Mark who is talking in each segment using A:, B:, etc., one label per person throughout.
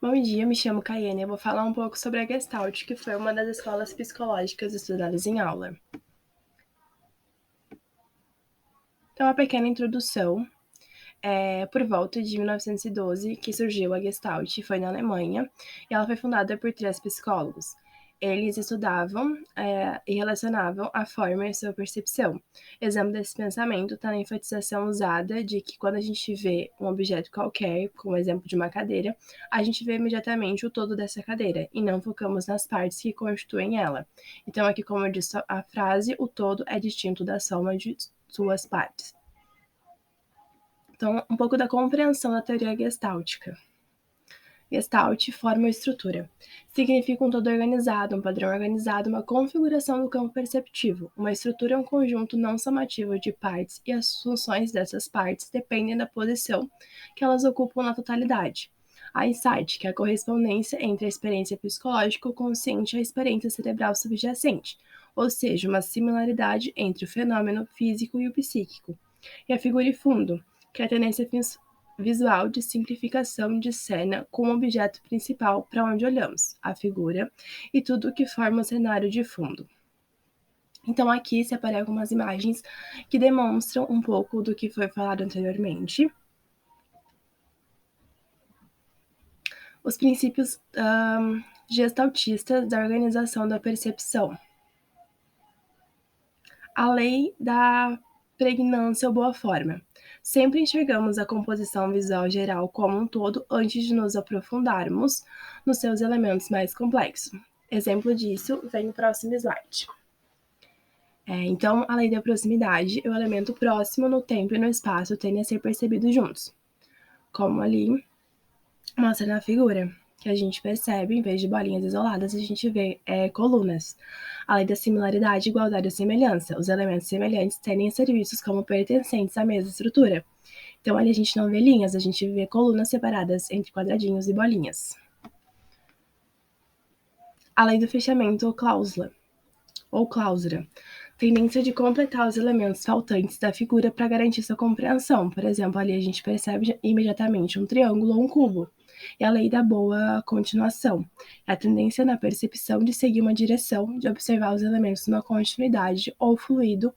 A: Bom dia, me chamo Caiane e eu vou falar um pouco sobre a Gestalt, que foi uma das escolas psicológicas estudadas em aula. Então, uma pequena introdução. Por volta de 1912 que surgiu a Gestalt, foi na Alemanha, e ela foi fundada por 3 psicólogos. Eles estudavam e relacionavam a forma e a sua percepção. Exemplo desse pensamento está na enfatização usada de que quando a gente vê um objeto qualquer, como exemplo de uma cadeira, a gente vê imediatamente o todo dessa cadeira e não focamos nas partes que constituem ela. Então, aqui, como diz a frase, o todo é distinto da soma de suas partes. Então, um pouco da compreensão da teoria gestáltica. Gestalt forma ou estrutura. Significa um todo organizado, um padrão organizado, uma configuração do campo perceptivo. Uma estrutura é um conjunto não somativo de partes e as funções dessas partes dependem da posição que elas ocupam na totalidade. A insight, que é a correspondência entre a experiência psicológica consciente e a experiência cerebral subjacente, ou seja, uma similaridade entre o fenômeno físico e o psíquico. E a figura e fundo, que é a tendência visual de simplificação de cena com o objeto principal para onde olhamos, a figura, e tudo o que forma o cenário de fundo. Então, aqui separei algumas imagens que demonstram um pouco do que foi falado anteriormente. Os princípios gestaltistas da organização da percepção. A lei da pregnância ou boa forma. Sempre enxergamos a composição visual geral como um todo antes de nos aprofundarmos nos seus elementos mais complexos. Exemplo disso vem no próximo slide. Então, a lei da proximidade é o elemento próximo no tempo e no espaço tendem a ser percebidos juntos, como ali mostra na figura, que a gente percebe, em vez de bolinhas isoladas, a gente vê colunas. A lei da similaridade, igualdade ou semelhança. Os elementos semelhantes tendem a ser vistos como pertencentes à mesma estrutura. Então, ali a gente não vê linhas, a gente vê colunas separadas entre quadradinhos e bolinhas. A lei do fechamento ou cláusula, ou cláusula. Tendência de completar os elementos faltantes da figura para garantir sua compreensão. Por exemplo, ali a gente percebe imediatamente um triângulo ou um cubo. E a lei da boa continuação. É a tendência na percepção de seguir uma direção, de observar os elementos numa continuidade ou fluido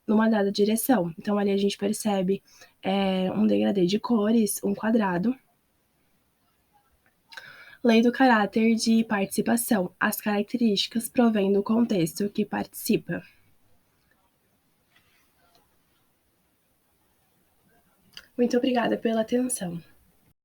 A: numa dada direção. Então, ali a gente percebe um degradê de cores, um quadrado. Lei do caráter de participação. As características provêm do contexto que participa. Muito obrigada pela atenção.